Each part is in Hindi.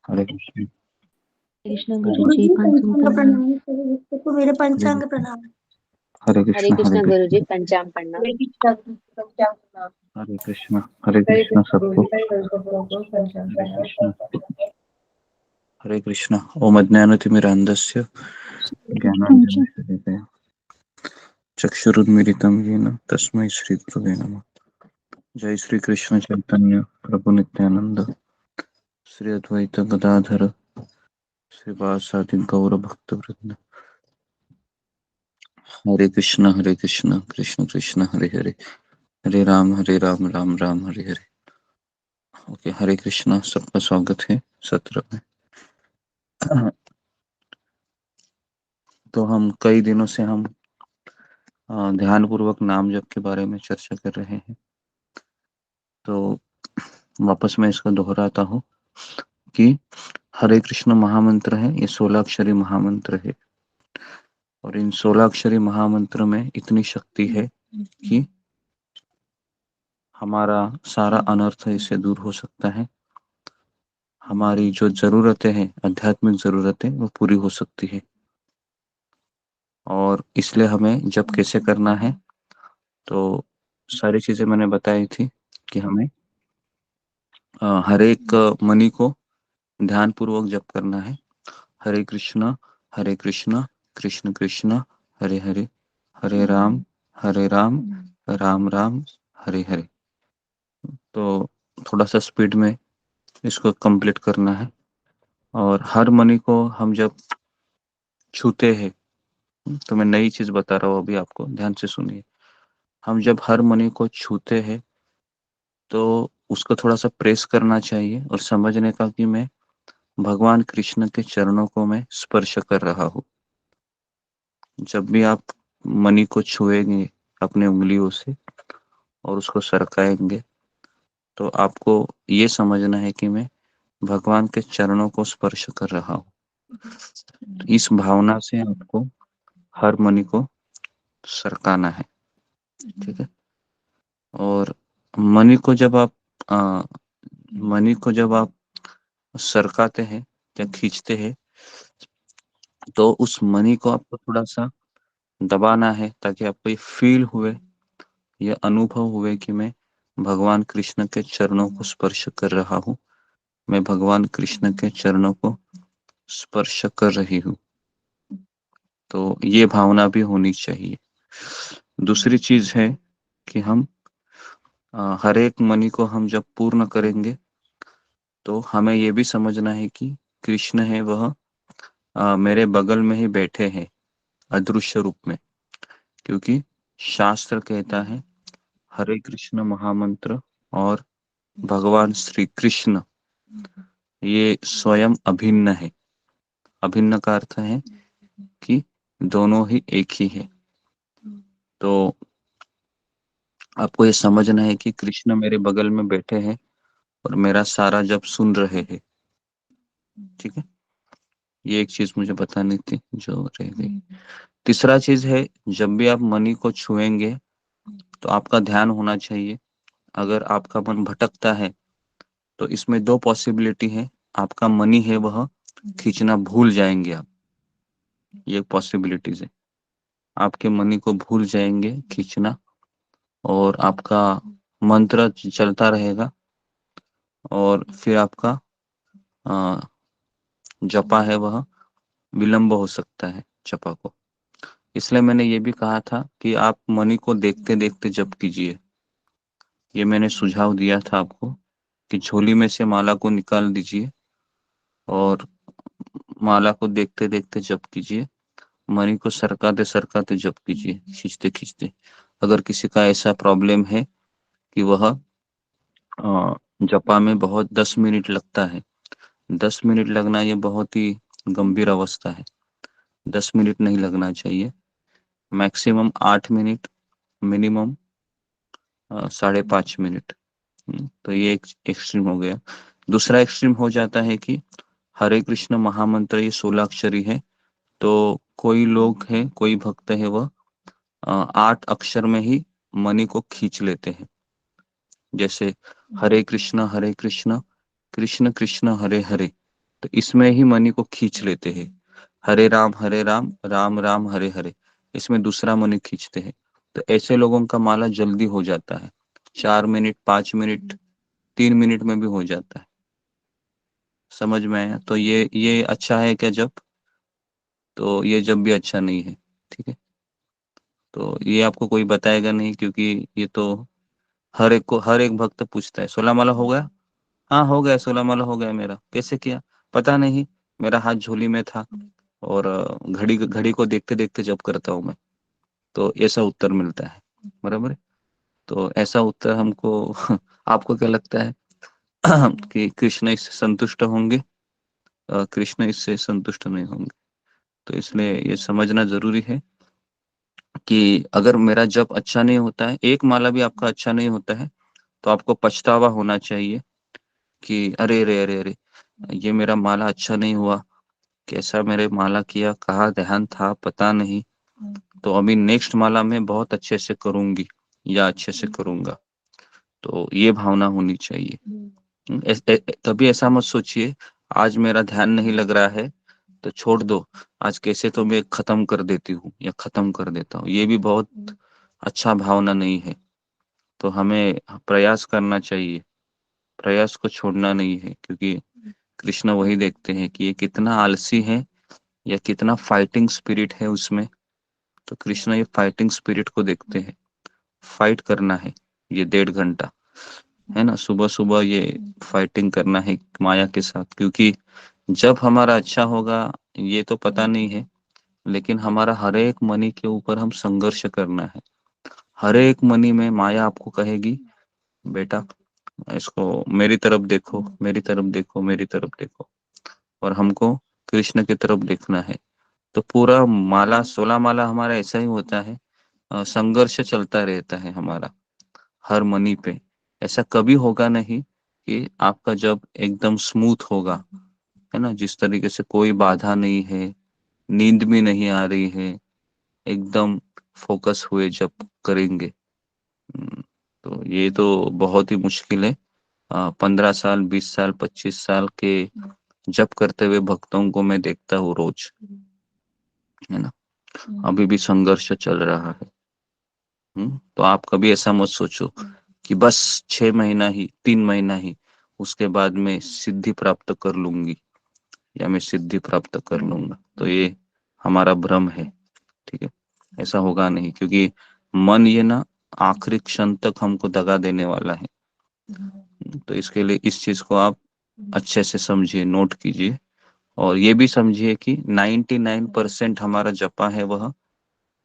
हरे कृष्ण। कृष्ण हरे गुरु जी, पंचांग प्रणाम। तो मेरे पंचांग प्रणाम। हरे हरे कृष्ण। कृष्ण हरे गुरु जी, कृष्ण। पंचांग प्रणाम। हरे कृष्णा पंचांग प्रणाम। हरे कृष्ण। हरे हरे कृष्ण कृष्ण गुरु सबको। जी, पंचांग हरे कृष्ण। प्रणाम। हरे कृष्ण। ओम अज्ञानतिमिरान्धस्य ज्ञानाञ्जनशलाकया चक्षुरुन्मीलितं येन तस्मै श्रीगुरवे नमः। जय श्री कृष्ण चैतन्य प्रभु नित्यानंद, श्री अद्वैत गदाधर श्रीवासादि गौर भक्त वृंद। हरे कृष्ण कृष्ण कृष्ण हरे हरे, हरे राम राम राम हरे हरे। ओके, हरे कृष्णा, सबका स्वागत है सत्र में। तो हम कई दिनों से हम ध्यान पूर्वक नाम जप के बारे में चर्चा कर रहे हैं। तो वापस मैं इसको दोहराता हूँ कि हरे कृष्ण महामंत्र है, ये 16 अक्षरी महामंत्र है। और इन 16 अक्षरी महामंत्र में इतनी शक्ति है कि हमारा सारा अनर्थ इससे दूर हो सकता है। हमारी जो जरूरतें हैं, आध्यात्मिक जरूरतें, वो पूरी हो सकती है। और इसलिए हमें जब कैसे करना है, तो सारी चीजें मैंने बताई थी कि हमें हर एक मणि को ध्यान पूर्वक जप करना है। हरे कृष्ण कृष्ण कृष्ण हरे हरे, हरे राम राम राम हरे हरे। तो थोड़ा सा स्पीड में इसको कंप्लीट करना है। और हर मणि को हम जब छूते हैं, तो मैं नई चीज बता रहा हूँ अभी, आपको ध्यान से सुनिए। हम जब हर मणि को छूते हैं तो उसको थोड़ा सा प्रेस करना चाहिए और समझने का कि मैं भगवान कृष्ण के चरणों को मैं स्पर्श कर रहा हूँ। जब भी आप मणि को छुएंगे अपने उंगलियों से और उसको सरकाएंगे, तो आपको ये समझना है कि मैं भगवान के चरणों को स्पर्श कर रहा हूँ। इस भावना से आपको हर मणि को सरकाना है, ठीक है। और मणि को जब आप अ, मणि को जब आप सरकाते हैं या खींचते हैं, तो उस मणि को आपको थोड़ा सा दबाना है, ताकि आपको ये फील हुए, ये अनुभव हुए कि मैं भगवान कृष्ण के चरणों को स्पर्श कर रहा हूँ, मैं भगवान कृष्ण के चरणों को स्पर्श कर रही हूँ। तो ये भावना भी होनी चाहिए। दूसरी चीज है कि हम हर एक मणि को हम जब पूर्ण करेंगे, तो हमें ये भी समझना है कि कृष्ण है वह मेरे बगल में ही बैठे हैं अदृश्य रूप में। क्योंकि शास्त्र कहता है हरे कृष्ण महामंत्र और भगवान श्री कृष्ण ये स्वयं अभिन्न है। अभिन्न का अर्थ है कि दोनों ही एक ही है। तो आपको ये समझना है कि कृष्ण मेरे बगल में बैठे हैं और मेरा सारा जब सुन रहे हैं, ठीक है। ये एक चीज मुझे बतानी थी जो रह गई। तीसरा चीज है, जब भी आप मणि को छुएंगे तो आपका ध्यान होना चाहिए। अगर आपका मन भटकता है तो इसमें दो पॉसिबिलिटी है, आपका मनी है वह खींचना भूल जाएंगे आप, ये पॉसिबिलिटीज है। आपके मनी को भूल जाएंगे खींचना, और आपका मंत्र चलता रहेगा, और फिर आपका अ, जपा है वह विलंब हो सकता है जपा को। इसलिए मैंने ये भी कहा था कि आप मनी को देखते देखते जप कीजिए। ये मैंने सुझाव दिया था आपको कि झोली में से माला को निकाल दीजिए और माला को देखते देखते जप कीजिए। मणि को सरकाते सरकाते जप कीजिए, खींचते खींचते। अगर किसी का ऐसा प्रॉब्लम है कि वह जपा में बहुत 10 मिनट लगता है, 10 मिनट लगना ये बहुत ही गंभीर अवस्था है। 10 मिनट नहीं लगना चाहिए, मैक्सिमम 8 मिनट, मिनिमम 5.5 मिनट। तो ये एक एक्सट्रीम हो गया। दूसरा एक्सट्रीम हो जाता है कि हरे कृष्ण महामंत्र ये 16 अक्षरी है, तो कोई लोग है, कोई भक्त है, वह 8 अक्षर में ही मणि को खींच लेते हैं। जैसे हरे कृष्ण कृष्ण कृष्ण हरे हरे, तो इसमें ही मनी को खींच लेते हैं। हरे राम राम राम हरे हरे, इसमें दूसरा मनी खींचते हैं। तो ऐसे लोगों का माला जल्दी हो जाता है, 4 मिनट 5 मिनट 3 मिनट में भी हो जाता है। समझ में आया? तो ये अच्छा है क्या जब? तो ये जब भी अच्छा नहीं है। ठीक है, तो ये आपको कोई बताएगा नहीं, क्योंकि ये तो हर एक भक्त पूछता है, 16 माला हो गया? हाँ हो गया, 16 माला हो गया मेरा। कैसे किया? पता नहीं, मेरा हाथ झोली में था और घड़ी घड़ी को देखते देखते जब करता हूँ मैं। तो ऐसा उत्तर मिलता है, बराबर है? तो ऐसा उत्तर हमको आपको क्या लगता है कि कृष्ण इससे संतुष्ट होंगे? कृष्ण इससे संतुष्ट नहीं होंगे। तो इसलिए ये समझना जरूरी है कि अगर मेरा जप अच्छा नहीं होता है, एक माला भी आपका अच्छा नहीं होता है, तो आपको पछतावा होना चाहिए कि अरे अरे अरे अरे, ये मेरा माला अच्छा नहीं हुआ, कैसा मेरे माला किया, कहाँ ध्यान था पता नहीं। तो अभी नेक्स्ट माला में बहुत अच्छे से करूंगी या अच्छे से करूंगा। तो ये भावना होनी चाहिए। कभी ऐसा मत सोचिए आज मेरा ध्यान नहीं लग रहा है तो छोड़ दो, आज कैसे तो मैं खत्म कर देती हूँ या खत्म कर देता हूँ। ये भी बहुत अच्छा भावना नहीं है। तो हमें प्रयास करना चाहिए, प्रयास को छोड़ना नहीं है, क्योंकि कृष्ण वही देखते हैं कि ये कितना आलसी है या कितना फाइटिंग स्पिरिट है उसमें। तो कृष्ण ये फाइटिंग स्पिरिट को देखते हैं। फाइट करना है ये 1.5 घंटा, है ना, सुबह सुबह ये फाइटिंग करना है माया के साथ। क्योंकि जब हमारा अच्छा होगा ये तो पता नहीं है, लेकिन हमारा हर एक मनी के ऊपर हम संघर्ष करना है। हर एक मनी में माया आपको कहेगी, बेटा इसको मेरी तरफ देखो, मेरी तरफ देखो, मेरी तरफ देखो। और हमको कृष्ण की तरफ देखना है। तो पूरा माला 16 माला हमारा ऐसा ही होता है, संघर्ष चलता रहता है हमारा हर मनी पे। ऐसा कभी होगा नहीं कि आपका जब एकदम स्मूथ होगा, है ना, जिस तरीके से कोई बाधा नहीं है, नींद भी नहीं आ रही है, एकदम फोकस हुए जब करेंगे। तो ये तो बहुत ही मुश्किल है। 15 साल 20 साल 25 साल के जप करते हुए भक्तों को मैं देखता हूँ रोज, है ना, अभी भी संघर्ष चल रहा है। तो आप कभी ऐसा मत सोचो कि बस 6 महीना ही 3 महीना ही, उसके बाद में सिद्धि प्राप्त कर लूंगी या मैं सिद्धि प्राप्त कर लूंगा। तो ये हमारा भ्रम है। ठीक है, ऐसा होगा नहीं, क्योंकि मन ये ना आखिरी क्षण तक हमको दगा देने वाला है। तो इसके लिए इस चीज को आप अच्छे से समझिए, नोट कीजिए। और ये भी समझिए कि 99% हमारा जपा है वह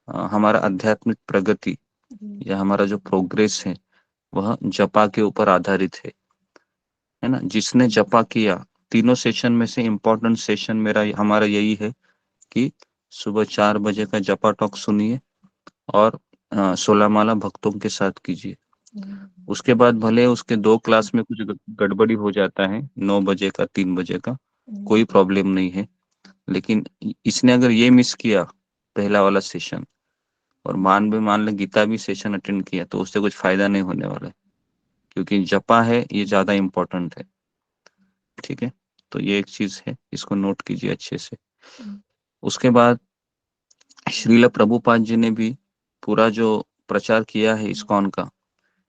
हमारा आध्यात्मिक प्रगति या हमारा जो प्रोग्रेस है वह जपा के ऊपर आधारित है ना। जिसने जपा किया, तीनों सेशन में से इम्पोर्टेंट सेशन मेरा हमारा यही है कि सुबह 4 बजे का जपा टॉक सुनिए और 16 माला भक्तों के साथ कीजिए। उसके बाद भले उसके 2 क्लास में कुछ गड़बड़ी हो जाता है, 9 बजे का 3 बजे का, कोई प्रॉब्लम नहीं है। लेकिन इसने अगर ये मिस किया पहला वाला सेशन, और मान ले गीता भी सेशन अटेंड किया, तो उससे कुछ फायदा नहीं होने वाला है, क्योंकि जपा है ये ज्यादा इम्पोर्टेंट है। ठीक है, तो ये एक चीज है, इसको नोट कीजिए अच्छे से। उसके बाद श्रील प्रभुपाद जी ने भी पूरा जो प्रचार किया है इस्कॉन का,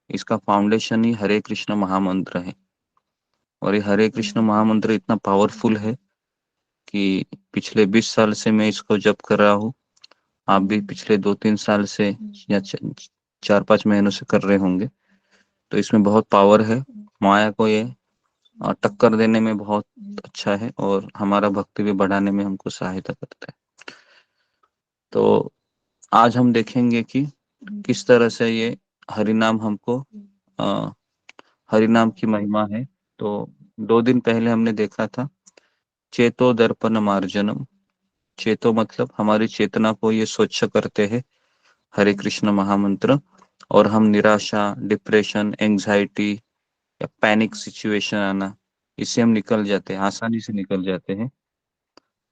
इसका फाउंडेशन ही हरे कृष्ण महामंत्र है। और ये हरे कृष्ण महामंत्र इतना पावरफुल है कि पिछले 20 साल से मैं इसको जप कर रहा हूँ। आप भी पिछले 2-3 साल से या 4-5 महीनों से कर रहे होंगे। तो इसमें बहुत पावर है, माया को ये टक्कर देने में बहुत अच्छा है, और हमारा भक्ति भी बढ़ाने में हमको सहायता करता है। तो आज हम देखेंगे कि किस तरह से ये हरिनाम हमको हरिनाम की महिमा है। तो 2 दिन पहले हमने देखा था चेतो दर्पण मार्जनम। चेतो मतलब हमारी चेतना को ये स्वच्छ करते हैं हरे कृष्ण महामंत्र, और हम निराशा, डिप्रेशन, एंजाइटी या पैनिक सिचुएशन आना, इससे हम निकल जाते हैं, आसानी से निकल जाते हैं।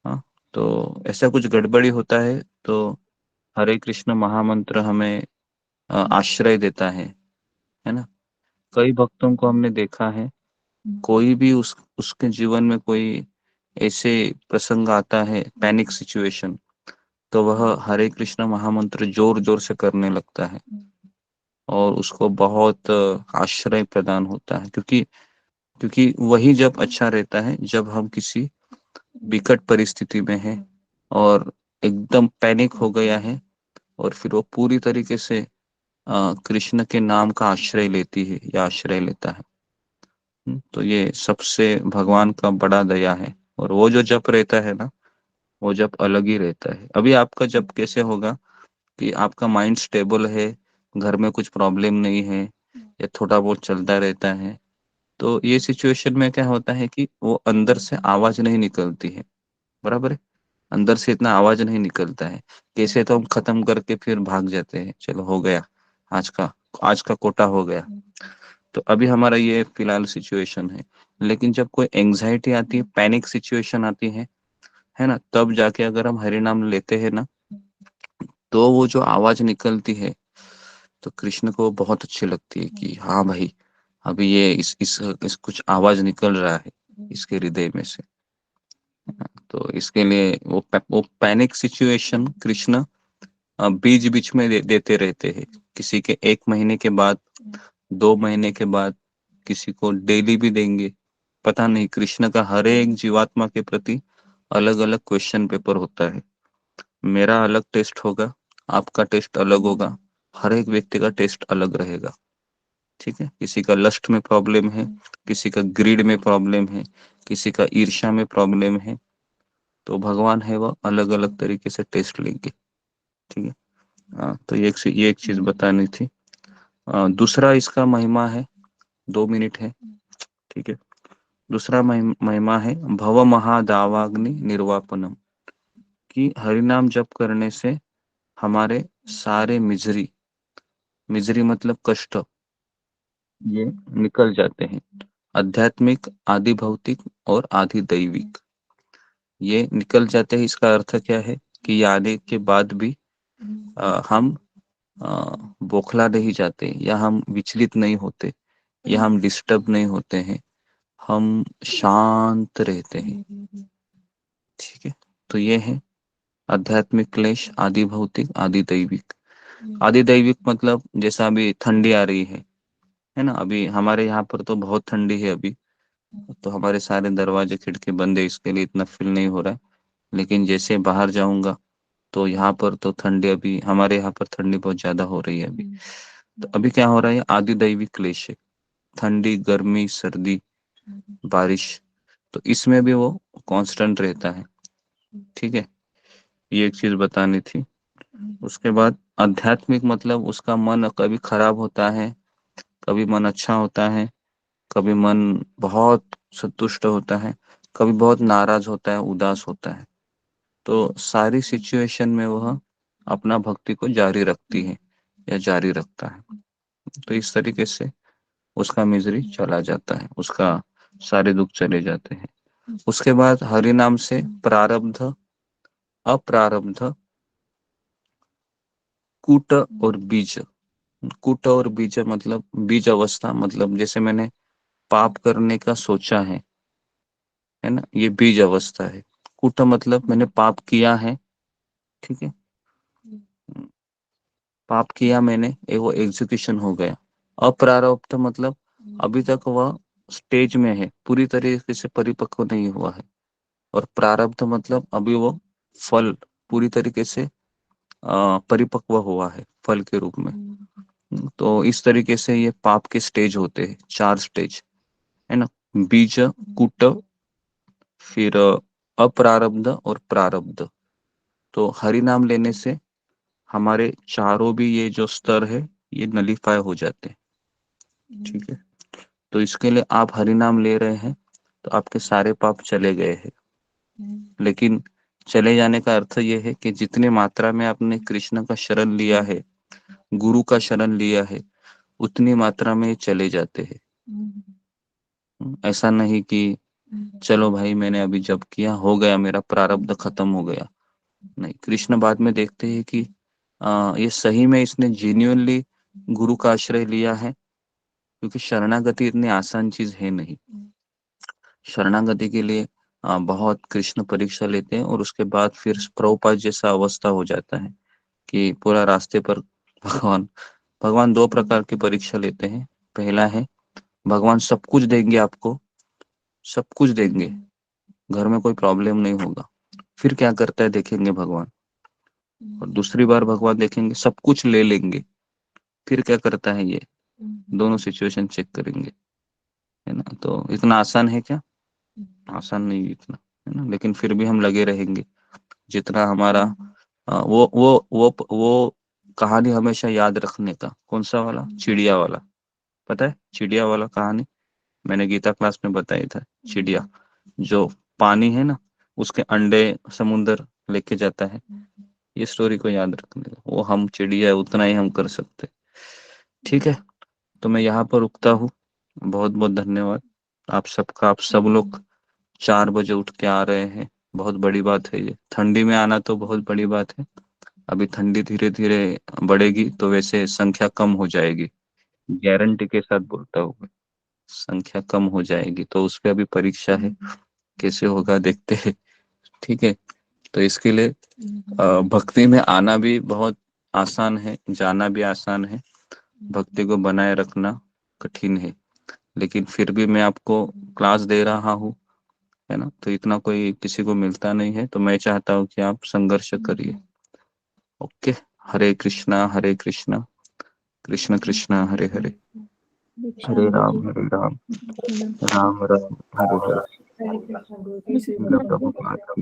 हाँ, तो ऐसा कुछ गड़बड़ी होता है तो हरे कृष्ण महामंत्र हमें आश्रय देता है ना। कई भक्तों को हमने देखा है, कोई भी उसके जीवन में कोई ऐसे प्रसंग आता है, पैनिक सिचुएशन, तो वह हरे कृष्ण महामंत्र जोर जोर से करने लगता है और उसको बहुत आश्रय प्रदान होता है, क्योंकि क्योंकि वही जब अच्छा रहता है जब हम किसी विकट परिस्थिति में हैं और एकदम पैनिक हो गया है और फिर वो पूरी तरीके से कृष्ण के नाम का आश्रय लेती है या आश्रय लेता है। तो ये सबसे भगवान का बड़ा दया है। और वो जो जप रहता है ना, वो जप अलग ही रहता है। अभी आपका जप कैसे होगा कि आपका माइंड स्टेबल है, घर में कुछ प्रॉब्लम नहीं है या थोड़ा बहुत चलता रहता है, तो ये सिचुएशन में क्या होता है कि वो अंदर से आवाज नहीं निकलती है, बराबर है। अंदर से इतना आवाज नहीं निकलता है, कैसे तो हम खत्म करके फिर भाग जाते हैं, चलो हो गया, आज का आज का कोटा हो गया। तो अभी हमारा ये फिलहाल सिचुएशन है। लेकिन जब कोई एंजाइटी आती है, पैनिक सिचुएशन आती है ना, तब जाके अगर हम हरि नाम लेते हैं ना, तो वो जो आवाज निकलती है तो कृष्ण को बहुत अच्छी लगती है कि हाँ भाई, अभी ये इस कुछ आवाज निकल रहा है इसके हृदय में से। तो इसके लिए वो पैनिक सिचुएशन कृष्ण बीच बीच में देते रहते हैं। किसी के 1 महीने के बाद, 2 महीने के बाद, किसी को डेली भी देंगे। पता नहीं, कृष्ण का हर एक जीवात्मा के प्रति अलग अलग क्वेश्चन पेपर होता है। मेरा अलग टेस्ट होगा, आपका टेस्ट अलग होगा, हर एक व्यक्ति का टेस्ट अलग रहेगा। ठीक है, किसी का लस्ट में प्रॉब्लम है, किसी का ग्रीड में प्रॉब्लम है, किसी का ईर्ष्या में प्रॉब्लम है। तो भगवान है वह अलग अलग तरीके से टेस्ट लेंगे। ठीक है। तो ये एक चीज बतानी थी। दूसरा इसका महिमा है, 2 मिनट है। ठीक है। दूसरा महिमा है भव महादावाग्नि निर्वापनम, कि हरिनाम जप करने से हमारे सारे मिजरी, मिजरी मतलब कष्ट, ये निकल जाते हैं। आध्यात्मिक, आदि भौतिक और आदि दैविक, ये निकल जाते हैं। इसका अर्थ क्या है कि ये आने के बाद भी हम बौखला नहीं जाते, या हम विचलित नहीं होते, या हम डिस्टर्ब नहीं होते हैं, हम शांत रहते हैं। ठीक है। तो ये है आध्यात्मिक क्लेश, आदि भौतिक, आदि दैविक। आदि दैविक मतलब जैसा अभी ठंडी आ रही है ना, अभी हमारे यहाँ पर तो बहुत ठंडी है अभी, तो हमारे सारे दरवाजे खिड़की बंद है, इसके लिए इतना फील नहीं हो रहा है। लेकिन जैसे बाहर जाऊंगा तो यहाँ पर तो ठंडी, अभी हमारे यहाँ पर ठंडी बहुत ज्यादा हो रही है अभी। तो अभी क्या हो रहा है, आदि दैविक क्लेश है, ठंडी, गर्मी, सर्दी, बारिश। तो इसमें भी वो कांस्टेंट रहता है। ठीक है, ये एक चीज बतानी थी। उसके बाद आध्यात्मिक मतलब उसका मन कभी खराब होता है, कभी मन अच्छा होता है, कभी मन बहुत संतुष्ट होता है, कभी बहुत नाराज होता है, उदास होता है। तो सारी सिचुएशन में वह अपना भक्ति को जारी रखती है या जारी रखता है। तो इस तरीके से उसका मिजरी चला जाता है, उसका सारे दुख चले जाते हैं। उसके बाद हरि नाम से प्रारब्ध, अप्रारब्ध, कूट और बीज। कूट और बीज मतलब बीज अवस्था, मतलब जैसे मैंने पाप करने का सोचा है ना, ये बीज अवस्था है। कूट मतलब मैंने पाप किया है। ठीक है, पाप किया मैंने, वो एग्जीक्यूशन हो गया। अप्रारब्ध मतलब अभी तक वह स्टेज में है, पूरी तरीके से परिपक्व नहीं हुआ है। और प्रारब्ध मतलब अभी वो फल पूरी तरीके से परिपक्व हुआ है फल के रूप में। तो इस तरीके से ये पाप के स्टेज होते हैं, 4 स्टेज है ना, बीज, कूट, फिर अप्रारब्ध और प्रारब्ध। तो हरि नाम लेने से हमारे चारों भी ये जो स्तर है ये नलीफाई हो जाते हैं। ठीक है। तो इसके लिए आप हरि नाम ले रहे हैं तो आपके सारे पाप चले गए हैं। लेकिन चले जाने का अर्थ ये है कि जितनी मात्रा में आपने कृष्ण का शरण लिया है, गुरु का शरण लिया है, उतनी मात्रा में ये चले जाते हैं। ऐसा नहीं कि चलो भाई मैंने अभी जब किया हो गया, मेरा प्रारब्ध खत्म हो गया। नहीं, कृष्ण बाद में देखते हैं कि ये सही में इसने जेन्युइनली गुरु का आश्रय लिया है, क्योंकि शरणागति इतनी आसान चीज है नहीं। शरणागति के लिए बहुत कृष्ण परीक्षा लेते हैं और उसके बाद फिर प्रभुपाद जैसा अवस्था हो जाता है कि पूरा रास्ते पर भगवान भगवान दो प्रकार की परीक्षा लेते हैं। पहला है भगवान सब कुछ देंगे आपको, सब कुछ देंगे, घर में कोई प्रॉब्लम नहीं होगा। फिर क्या करता है देखेंगे भगवान। और दूसरी बार भगवान देखेंगे सब कुछ ले लेंगे, फिर क्या करता है ये। दोनों सिचुएशन चेक करेंगे, है ना। तो इतना आसान है क्या? आसान नहीं है इतना, है ना। लेकिन फिर भी हम लगे रहेंगे जितना हमारा वो कहानी हमेशा याद रखने का। कौन सा वाला? चिड़िया वाला। पता है चिड़िया वाला कहानी? मैंने गीता क्लास में बताया था। चिड़िया जो पानी है ना, उसके अंडे समुंदर लेके जाता है। ये स्टोरी को याद रखने का, वो हम चिड़िया है उतना ही हम कर सकते। ठीक है, तो मैं यहाँ पर रुकता हूँ। बहुत बहुत धन्यवाद आप सबका। आप सब लोग 4 बजे उठ के आ रहे हैं, बहुत बड़ी बात है ये। ठंडी में आना तो बहुत बड़ी बात है। अभी ठंडी धीरे धीरे बढ़ेगी तो वैसे संख्या कम हो जाएगी। गारंटी के साथ बोलता हूँ मैं, संख्या कम हो जाएगी। तो उस पे अभी परीक्षा है, कैसे होगा देखते हैं। ठीक है, तो इसके लिए भक्ति में आना भी बहुत आसान है, जाना भी आसान है। भक्ति को बनाए रखना कठिन है। लेकिन फिर भी मैं आपको क्लास दे रहा हूँ, है ना। तो इतना कोई किसी को मिलता नहीं है, तो मैं चाहता हूँ कि आप संघर्ष करिए। ओके, हरे कृष्णा कृष्ण कृष्ण हरे हरे, हरे राम राम राम हरे हरे। हरे कृष्ण गुरु जी से शिल प्रभुपाद की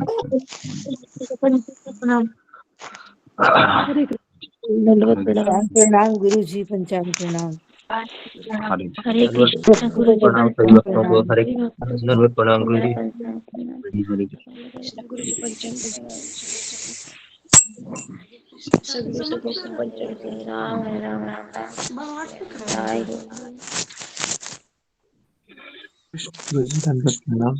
प्रणाम। जय। हरे कृष्ण, दंडवत हरे प्रणाम। प्रणाम गुरु जी, पंचांग प्रणाम। हरे हरे दंडवत कृष्ण गुरु जी, प्रणाम सभी पंचांग भक्तों को। प्रणाम। हरे हरे भक्त दंडवत प्रणाम गुरु जी। पंचांग प्रणाम। हरे कृष्ण गुरु जी, पंचांग प्रणाम। सभी सभी को पंचांग प्रणाम। हरे राम राम राम राय। गुरु जी दंडवत प्रणाम।